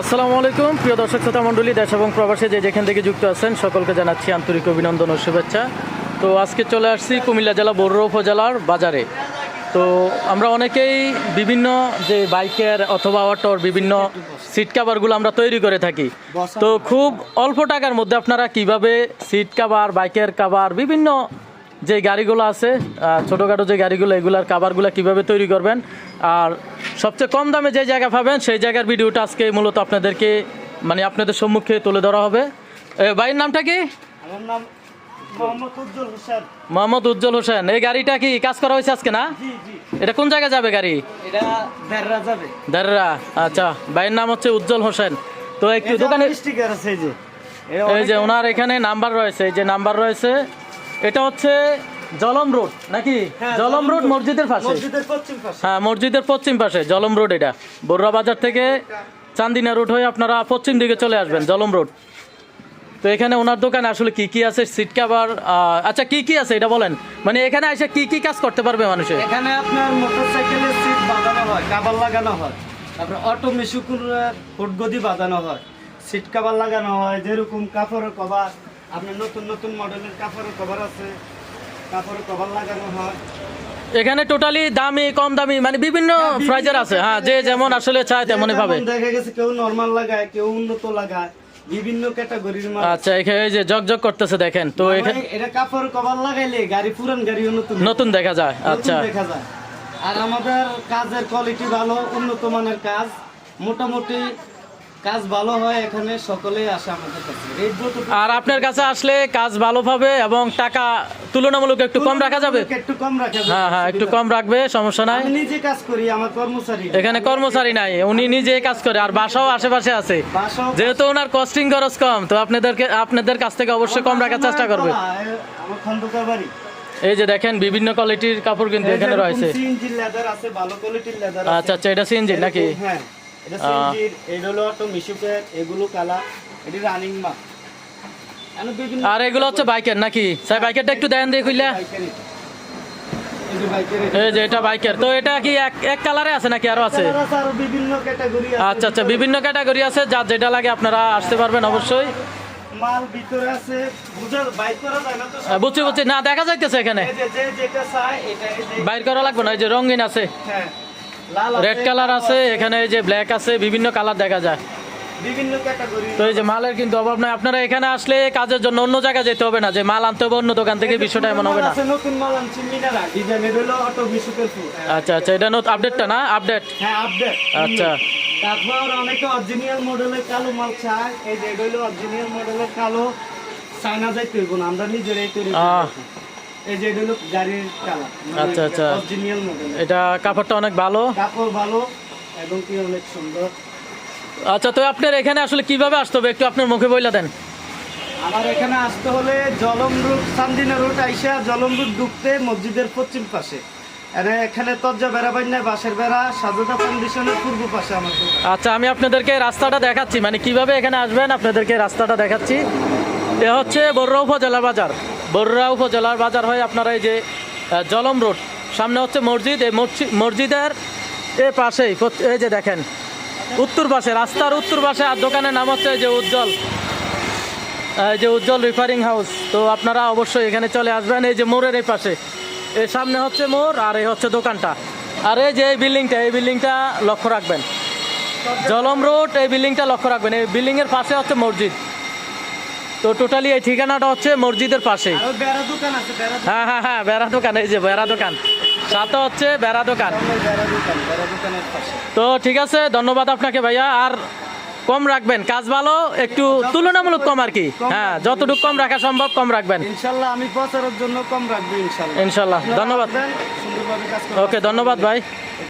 আসসালামু আলাইকুম প্রিয় দর্শক শ্রোতা মণ্ডলী, দেশ এবং প্রবাসে যে যেখান থেকে যুক্ত আছেন সকলকে জানাচ্ছি আন্তরিক অভিনন্দন ও শুভেচ্ছা। তো আজকে চলে আসছি কুমিল্লা জেলা বরুড়া উপজেলার বাজারে। তো আমরা অনেকেই বিভিন্ন যে বাইকের অথবা অটোর বিভিন্ন সিট কাভারগুলো আমরা তৈরি করে থাকি। তো খুব অল্প টাকার মধ্যে আপনারা কিভাবে সিট কাভার, বাইকের কাভার, বিভিন্ন যে গাড়িগুলো আছে ছোটোখাটো যে গাড়িগুলো, এগুলার কাভারগুলো কিভাবে তৈরি করবেন আর সবচেয়ে কম দামে যে জায়গা পাবেন সেই জায়গার ভিডিওটা আজকে মূলত আপনাদেরকে আপনাদের সম্মুখে তুলে ধরা হবে। ভাইয়ের নামটা কি? আমার নাম মোহাম্মদ উজ্জ্বল হোসেন। মোহাম্মদ উজ্জ্বল হোসেন। এই গাড়িটা কি কাজ করা হয়েছে আজকে না? জি জি। এটা কোন জায়গায় যাবে গাড়ি? এটা দেড়রা যাবে। দেড়রা। আচ্ছা, ভাইয়ের নাম হচ্ছে উজ্জ্বল হোসেন। তো একটু দোকানে স্টিকার আছে এই যে। এই যে ওনার এখানে নাম্বার রয়েছে, এই যে নাম্বার রয়েছে। এটা হচ্ছে জলম রোড নাকি? জলম রোড মসজিদের পাশে। মসজিদের পশ্চিম পাশে। হ্যাঁ, মসজিদের পশ্চিম পাশে জলম রোড। এটা বরুড়া বাজার থেকে চান্দিনা রোড হয়ে আপনারা পশ্চিম দিকে চলে আসবেন, জলম রোড। তো এখানে ওনার দোকানে আসলে কি কি আছে, সিট কভার, আচ্ছা কি কি আছে এটা বলেন। এখানে এসে কি কি কাজ করতে পারবে মানুষের? এখানে আপনার মোটরসাইকেলের সিট বাঁধানো হয়, কভার লাগানো হয়। তারপর অটো মিশুকুরের ফুটগদি বাঁধানো হয়, সিট কভার লাগানো হয়। যেরকম কাপড়ের কভার, আপনার নতুন নতুন মডেলের কাপড়ের কভার আছে, কাপড়ের কভার লাগানো হয়। এখানে টোটালি দামি কম দামি বিভিন্ন প্রাইজের আছে। হ্যাঁ, যে যেমন আসলে চায় তেমনই পাবে। দেখা গেছে কেউ নরমাল লাগায়, কেউ উন্নত লাগায়, বিভিন্ন ক্যাটাগরির মাল। আচ্ছা, এখানে এই যে জগজগ করতেছে দেখেন। তো এখানে এটা কাপড় কভার লাগাইলে গাড়ি পুরান গাড়িও নতুন দেখা যায়। আচ্ছা, দেখা যায়। আর আমাদের কাজের কোয়ালিটি ভালো, উন্নত মানের কাজ, মোটামুটি কাজ ভালো হয়। এখানে সকলেই আসে আমাদের কাছে। আর আপনার কাছে আসলে কাজ ভালো পাবে এবং টাকা তুলনামূলক একটু কম রাখা যাবে। একটু কম রাখা যাবে। হ্যাঁ হ্যাঁ, একটু কম রাখবে, সমস্যা নাই। আমি নিজে কাজ করি, আমার কর্মচারী। এখানে কর্মচারী নাই, উনি নিজে কাজ করে। আর বাসাও আশেপাশে আছে, যেহেতু ওনার কস্টিং খরচ কম, তো আপনাদের কাছ থেকে অবশ্যই কম রাখার চেষ্টা করবে। আমার খন্দকার বাড়ি। এই যে দেখেন বিভিন্ন কোয়ালিটির কাপড় কিন্তু এখানে রয়েছে। সিএনজি লেদার আছে, ভালো কোয়ালিটির লেদার আছে। আচ্ছা আচ্ছা, এটা সিএনজি নাকি? হ্যাঁ, এটা সিএনজি। এটা হলো অটো মিশুকের, এগুলো কালা, এটি রানিং মা। আর এগুলো হচ্ছে বাইকের নাকি? স্যার বাইকেরটা একটু দেন দিয়ে কইলা। এই যে এটা বাইকের। তো এটা কি এক কালারে আছে নাকি আরো আছে? বিভিন্ন ক্যাটাগরি আছে। আচ্ছা আচ্ছা, বিভিন্ন ক্যাটাগরি আছে, যার যেটা লাগে আপনারা আসতে পারবেন অবশ্যই। মাল ভিতরে আছে, বাইর করা যায় না তো। বুঝছি বুঝছি, না দেখা যাইতেছে এখানে। এই যে যেটা চাই এটা বাইর করা লাগবে না। এই যে রঙিন আছে, হ্যাঁ, লাল আছে, রেড কালার আছে, এখানে এই যে ব্ল্যাক আছে, বিভিন্ন কালার দেখা যায়। বিভিন্ন ক্যাটাগরি। তো এই যে মালের কিন্তু অভাব নাই। আপনারা এখানে আসলে কাজের জন্য অন্য জায়গায় যেতে হবে না, যে মাল আনতে হবে অন্য দোকান থেকে, বিষয়টা এমন হবে না। নতুন মাল আনছি মিনারা, ডিজাইনের হলো অটো মিশুকের ফুল। আচ্ছা আচ্ছা, এটা নতুন আপডেটটা না? আপডেট। হ্যাঁ, আপডেট। আচ্ছা, তারপর অনেকে অরিজিনাল মডেলের কালো মাল চায়। এই যে এটা হলো অরিজিনাল মডেলের কালো, চায়না যাইতে হইব না, আমরা নিজেরাই তৈরি করি। এই যে এটা হলো গাড়ির কালার। আচ্ছা আচ্ছা, অরিজিনাল মডেল। এটা কাপড়টা অনেক ভালো, কাপড় ভালো এবং কি অনেক সুন্দর। আচ্ছা, তো আপনার এখানে আসলে কিভাবে আসতে হবে একটু আপনার মুখে বইলা দেন। আমার এখানে আসতে হলে জলম রোড, চান্দিনা রোড আইসা জলম রোড ঢুকতে মসজিদের পশ্চিম পাশে। এখানে তজ্জা বেড়া বাইনা বাঁশের বেড়া, সাজেদা ফাউন্ডেশনের পূর্ব পাশে আমার দোকান। আচ্ছা, আমি আপনাদেরকে রাস্তাটা দেখাচ্ছি, কিভাবে এখানে আসবেন আপনাদেরকে রাস্তাটা দেখাচ্ছি। এ হচ্ছে বরুড়া উপজেলার বাজার। বরুড়া উপজেলার বাজার হয়ে আপনারা এই যে জলম রোড, সামনে হচ্ছে মসজিদ। এই মসজিদের এ পাশেই এই যে দেখেন উত্তর পাশে, রাস্তার উত্তর পাশে। আর দোকানের নাম হচ্ছে এই যে উজ্জ্বল, এই যে উজ্জ্বল রিফারিং হাউস। তো আপনারা অবশ্যই এখানে চলে আসবেন। এই যে মোড়ের এই পাশে, এর সামনে হচ্ছে মোড়, আর এই হচ্ছে দোকানটা। আর এই যে এই বিল্ডিংটা লক্ষ্য রাখবেন, জলম রোড, এই বিল্ডিংটা লক্ষ্য রাখবেন। এই বিল্ডিংয়ের পাশে হচ্ছে মসজিদ। তো টোটালি এই ঠিকানাটা হচ্ছে মসজিদের পাশে। হ্যাঁ হ্যাঁ হ্যাঁ, বেড়া দোকান। এই যে বেড়া দোকান, সাথে হচ্ছে বেড়া দোকান। তো ঠিক আছে, ধন্যবাদ আপনাকে ভাইয়া। আর কম রাখবেন, কাজ ভালো, একটু তুলনামূলক কম আর কি। হ্যাঁ, যতটুকু কম রাখা সম্ভব কম রাখবেন। ইনশাল্লাহ আমি প্রচারের জন্য কম রাখবো। ইনশাল্লাহ। ইনশাল্লাহ, ধন্যবাদ। সুন্দরভাবে কাজ করবেন। ওকে, ধন্যবাদ ভাই।